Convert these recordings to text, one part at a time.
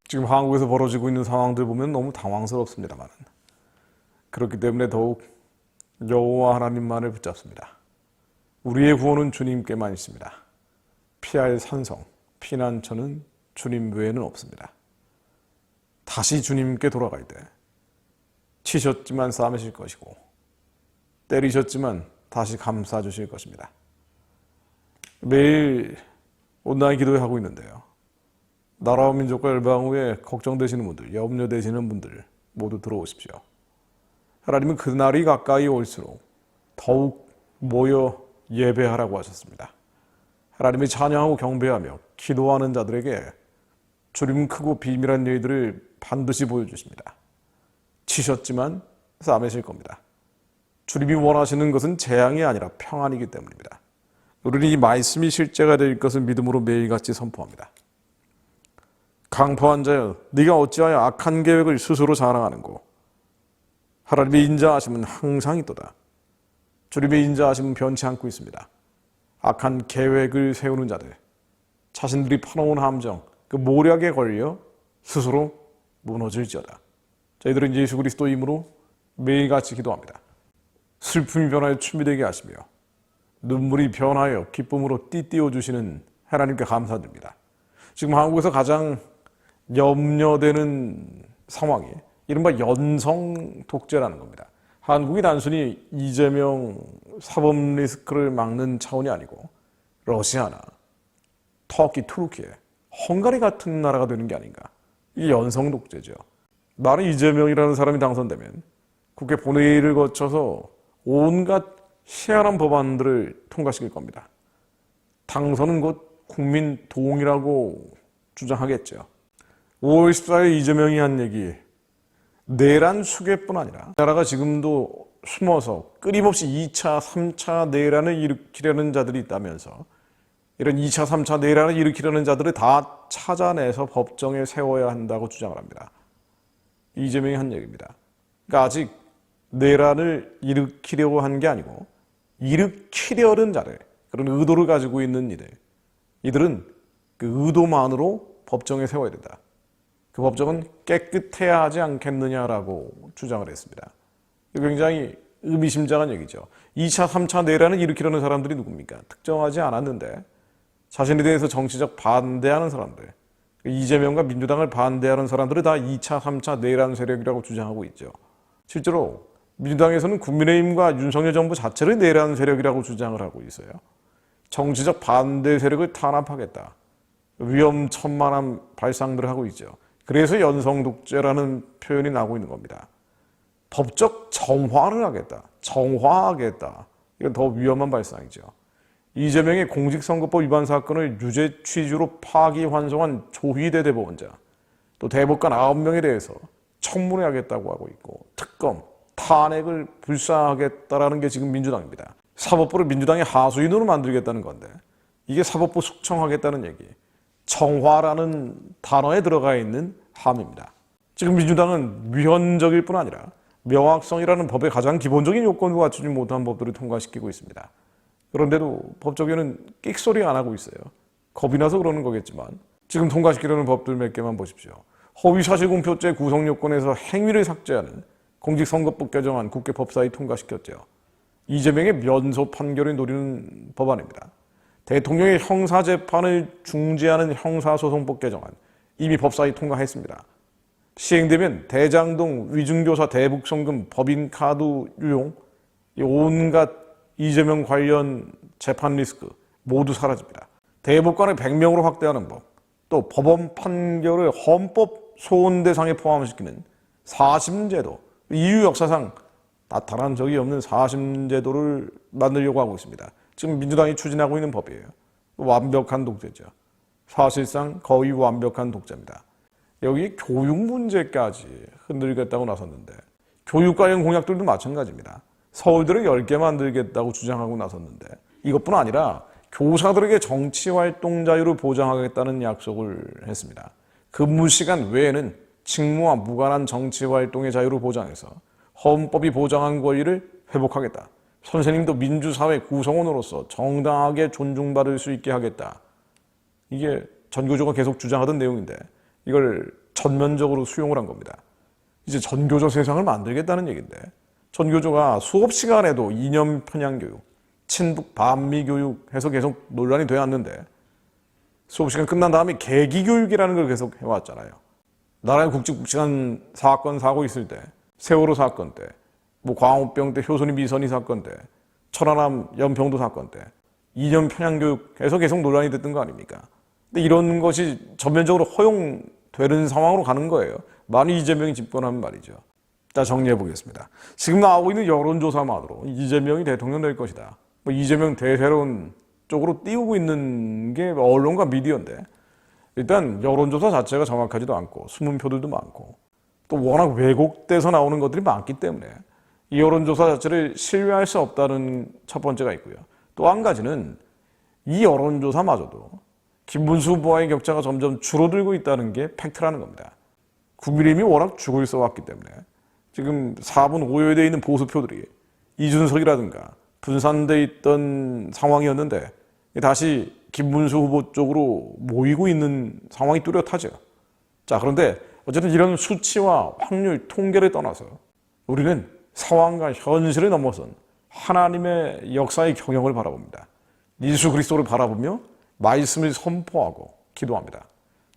지금 한국에서 벌어지고 있는 상황들 보면 너무 당황스럽습니다만, 그렇기 때문에 더욱 여호와 하나님만을 붙잡습니다. 우리의 구원은 주님께만 있습니다. 피할 산성, 피난처는 주님 외에는 없습니다. 다시 주님께 돌아갈 때 치셨지만 싸매실 것이고 때리셨지만 다시 감싸주실 것입니다. 매일 온라인 기도하고 있는데요. 나라와 민족과 열방 후에 걱정되시는 분들, 염려되시는 분들 모두 들어오십시오. 하나님은 그날이 가까이 올수록 더욱 모여 예배하라고 하셨습니다. 하나님이 찬양하고 경배하며 기도하는 자들에게 주님 크고 비밀한 일들을 반드시 보여주십니다. 치셨지만 싸매실 겁니다. 주님이 원하시는 것은 재앙이 아니라 평안이기 때문입니다. 우리는 이 말씀이 실제가 될 것을 믿음으로 매일같이 선포합니다. 강포한 자여, 네가 어찌하여 악한 계획을 스스로 자랑하는고? 하나님의 인자하심은 항상 있도다. 주님의 인자하심은 변치 않고 있습니다. 악한 계획을 세우는 자들, 자신들이 파놓은 함정, 그 모략에 걸려 스스로 무너질지어다. 저희들은 예수 그리스도 이름으로 매일같이 기도합니다. 슬픔이 변하여 춤이 되게 하시며 눈물이 변하여 기쁨으로 띠띠워 주시는 하나님께 감사드립니다. 지금 한국에서 가장 염려되는 상황이 이른바 연성 독재라는 겁니다. 한국이 단순히 이재명 사법 리스크를 막는 차원이 아니고 러시아나 터키, 투르키에 헝가리 같은 나라가 되는 게 아닌가. 이게 연성 독재죠. 나는 이재명이라는 사람이 당선되면 국회 본회의를 거쳐서 온갖 희한한 법안들을 통과시킬 겁니다. 당선은 곧 국민 동의라고 주장하겠죠. 5월 14일 이재명이 한 얘기, 내란 수괴뿐 아니라 나라가 지금도 숨어서 끊임없이 2차, 3차 내란을 일으키려는 자들이 있다면서 이런 2차, 3차 내란을 일으키려는 자들을 다 찾아내서 법정에 세워야 한다고 주장을 합니다. 이재명이 한 얘기입니다. 그러니까 아직 내란을 일으키려고 한 게 아니고 일으키려는 자들, 그런 의도를 가지고 있는 이들은 그 의도만으로 법정에 세워야 된다. 그 법정은 깨끗해야 하지 않겠느냐라고 주장을 했습니다. 굉장히 의미심장한 얘기죠. 2차, 3차 내란을 일으키려는 사람들이 누굽니까? 특정하지 않았는데 자신에 대해서 정치적 반대하는 사람들, 이재명과 민주당을 반대하는 사람들을 다 2차, 3차 내란 세력이라고 주장하고 있죠. 실제로 민주당에서는 국민의힘과 윤석열 정부 자체를 내란 세력이라고 주장을 하고 있어요. 정치적 반대 세력을 탄압하겠다. 위험천만한 발상들을 하고 있죠. 그래서 연성독재라는 표현이 나오고 있는 겁니다. 법적 정화를 하겠다. 정화하겠다. 이건 더 위험한 발상이죠. 이재명의 공직선거법 위반 사건을 유죄 취지로 파기환송한 조희대 대법원장, 또 대법관 9명에 대해서 청문회하겠다고 하고 있고 특검, 탄핵을 불사하겠다라는 게 지금 민주당입니다. 사법부를 민주당의 하수인으로 만들겠다는 건데 이게 사법부 숙청하겠다는 얘기, 정화라는 단어에 들어가 있는 함입니다. 지금 민주당은 위헌적일 뿐 아니라 명확성이라는 법의 가장 기본적인 요건을 갖추지 못한 법들을 통과시키고 있습니다. 그런데도 법조계는 끽소리 안 하고 있어요. 겁이 나서 그러는 거겠지만 지금 통과시키려는 법들 몇 개만 보십시오. 허위사실공표죄 구성요건에서 행위를 삭제하는 공직선거법 개정안 국회 법사위 통과시켰죠. 이재명의 면소 판결을 노리는 법안입니다. 대통령의 형사재판을 중지하는 형사소송법 개정안 이미 법사위 통과했습니다. 시행되면 대장동 위중교사 대북송금 법인카드 유용, 온갖 이재명 관련 재판 리스크 모두 사라집니다. 대법관을 100명으로 확대하는 법, 또 법원 판결을 헌법 소원 대상에 포함시키는 사심제도, EU 역사상 나타난 적이 없는 사심제도를 만들려고 하고 있습니다. 지금 민주당이 추진하고 있는 법이에요. 완벽한 독재죠. 사실상 거의 완벽한 독재입니다. 여기 교육 문제까지 흔들겠다고 나섰는데 교육 관련 공약들도 마찬가지입니다. 서울대를 10개 만들겠다고 주장하고 나섰는데 이것뿐 아니라 교사들에게 정치활동 자유를 보장하겠다는 약속을 했습니다. 근무 시간 외에는 직무와 무관한 정치활동의 자유를 보장해서 헌법이 보장한 권리를 회복하겠다. 선생님도 민주사회 구성원으로서 정당하게 존중받을 수 있게 하겠다. 이게 전교조가 계속 주장하던 내용인데 이걸 전면적으로 수용을 한 겁니다. 이제 전교조 세상을 만들겠다는 얘기인데 전교조가 수업 시간에도 이념 편향 교육, 친북 반미 교육 해서 계속 논란이 되었는데 수업 시간 끝난 다음에 계기 교육이라는 걸 계속 해왔잖아요. 나라에 굵직굵직한 사건 사고 있을 때, 세월호 사건 때, 뭐 광우병 때, 효선이 미선이 사건 때, 천안함 연평도 사건 때 이념 편향 교육에서 계속 논란이 됐던 거 아닙니까? 근데 이런 것이 전면적으로 허용되는 상황으로 가는 거예요. 만약 이재명이 집권하면 말이죠. 자, 정리해 보겠습니다. 지금 나오고 있는 여론조사만으로 이재명이 대통령 될 것이다. 뭐 이재명 대세론 쪽으로 띄우고 있는 게 언론과 미디어인데 일단 여론조사 자체가 정확하지도 않고 숨은 표들도 많고 또 워낙 왜곡돼서 나오는 것들이 많기 때문에 이 여론조사 자체를 신뢰할 수 없다는 첫 번째가 있고요. 또 한 가지는 이 여론조사마저도 김문수 후보와의 격차가 점점 줄어들고 있다는 게 팩트라는 겁니다. 국민의힘이 워낙 죽을 써왔기 때문에 지금 4분 5여에 있는 보수표들이 이준석이라든가 분산돼 있던 상황이었는데 다시 김문수 후보 쪽으로 모이고 있는 상황이 뚜렷하죠. 자, 그런데 어쨌든 이런 수치와 확률, 통계를 떠나서 우리는 상황과 현실을 넘어선 하나님의 역사의 경영을 바라봅니다. 예수 그리스도를 바라보며 말씀을 선포하고 기도합니다.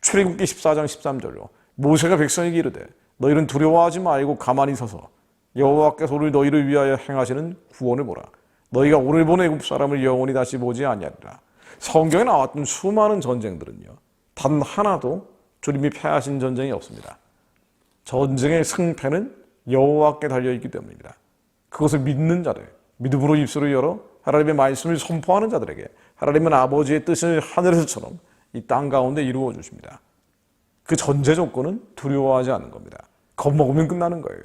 출애굽기 14장 13절로 모세가 백성에게 이르되 너희는 두려워하지 말고 가만히 서서 여호와께서 오늘 너희를 위하여 행하시는 구원을 보라. 너희가 오늘 본 애굽 사람을 영원히 다시 보지 아니하리라. 성경에 나왔던 수많은 전쟁들은요, 단 하나도 주님이 패하신 전쟁이 없습니다. 전쟁의 승패는 여호와께 달려있기 때문입니다. 그것을 믿는 자들, 믿음으로 입술을 열어 하나님의 말씀을 선포하는 자들에게 하나님은 아버지의 뜻을 하늘에서처럼 이 땅 가운데 이루어 주십니다. 그 전제 조건은 두려워하지 않는 겁니다. 겁먹으면 끝나는 거예요.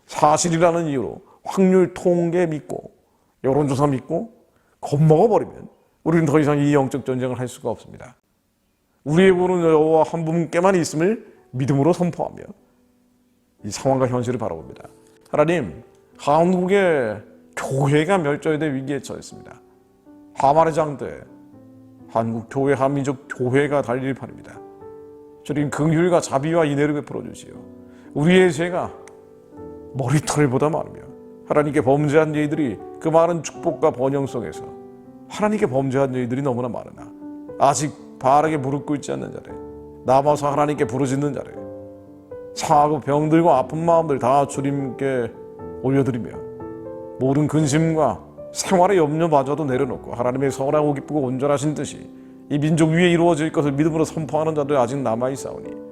사실이라는 이유로 확률 통계 믿고 여론조사 믿고 겁먹어버리면 우리는 더 이상 이 영적 전쟁을 할 수가 없습니다. 우리의 구원은 여호와 한 분께만 있음을 믿음으로 선포하며 이 상황과 현실을 바라봅니다. 하나님, 한국의 교회가 멸절될 위기에 처했습니다. 하만의 장대 한국 교회, 한민족 교회가 달릴 판입니다. 주님, 긍휼과 자비와 인애를 베풀어 주시오. 우리의 죄가 머리털보다 많으며 하나님께 범죄한 저희들이 그 많은 축복과 번영 속에서 하나님께 범죄한 저희들이 너무나 많으나 아직 바르게 무릎 꿇지 않는 자들, 남아서 하나님께 부르짖는 자들, 상하고 병들고 아픈 마음들 다 주님께 올려드리며 모든 근심과 생활의 염려마저도 내려놓고 하나님의 선하고 기쁘고 온전하신 뜻이 이 민족 위에 이루어질 것을 믿음으로 선포하는 자들 아직 남아있사오니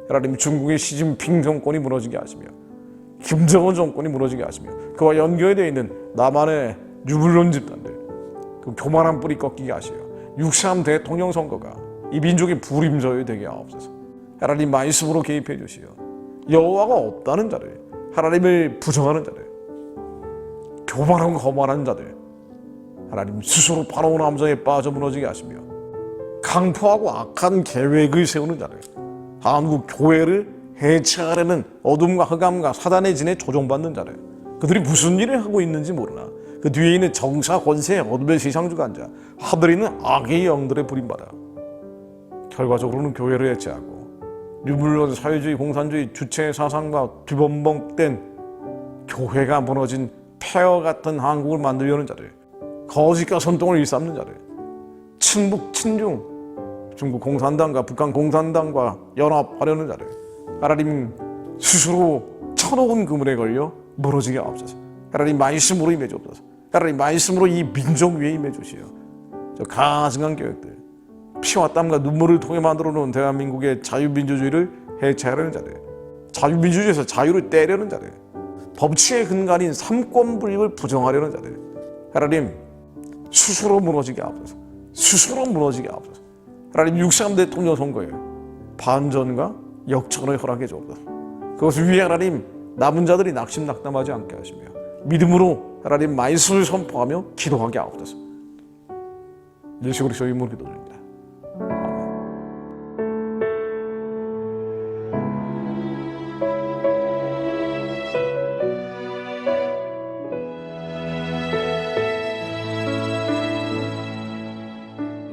하나님, 중국의 시진핑 정권이 무너지게 하시며 김정은 정권이 무너지게 하시며 그와 연결되어 있는 남한의 유불론 집단들, 그 교만한 뿌리 꺾이게 하시어 6.3 대통령 선거가 이 민족의 불임저이 되게 하옵소서. 하나님, 말씀으로 개입해 주시어 여호와가 없다는 자들, 하나님을 부정하는 자들, 교만하고 거만한 자들, 하나님 스스로 바로온 함정에 빠져 무너지게 하시며 강포하고 악한 계획을 세우는 자들, 한국 교회를 해체하려는 어둠과 흑암과 사단의 진에 조종받는 자들, 그들이 무슨 일을 하고 있는지 모르나 그 뒤에 있는 정사 권세 어둠의 세상주가 앉아 하늘에 있는 악의 영들의 부림받아 결과적으로는 교회를 해체하고 유물론 사회주의 공산주의 주체 사상과 뒤범벅된 교회가 무너진 폐허 같은 한국을 만들려는 자들, 거짓과 선동을 일삼는 자들, 친북 친중 중국 공산당과 북한 공산당과 연합하려는 자들, 하나님 스스로 쳐놓은 그물에 걸려 무너지게 하옵소서. 하나님, 말씀으로 임해 주옵소서. 하나님, 말씀으로 이 민족 위에 임해 주시어 저 가증한 계획들, 피와 땀과 눈물을 통해 만들어 놓은 대한민국의 자유민주주의를 해체하려는 자들, 자유민주주의에서 자유를 떼려는 자들, 법치의 근간인 삼권분립을 부정하려는 자들, 하나님 스스로 무너지게 하옵소서. 스스로 무너지게 하옵소서. 하나님, 6.3 대통령 선거에 반전과 역전을 허락해 주옵소서. 그것을 위해 하나님, 남은 자들이 낙심낙담하지 않게 하시며 믿음으로 하나님 말씀을 선포하며 기도하게 하옵소서. 예수 그리스도의 이름으로 기도드립니다.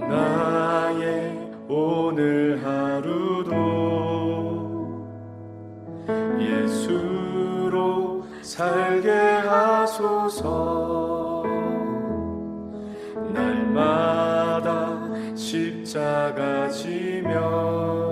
나의 오늘 하루도 주옵소서. 날마다 십자가 지며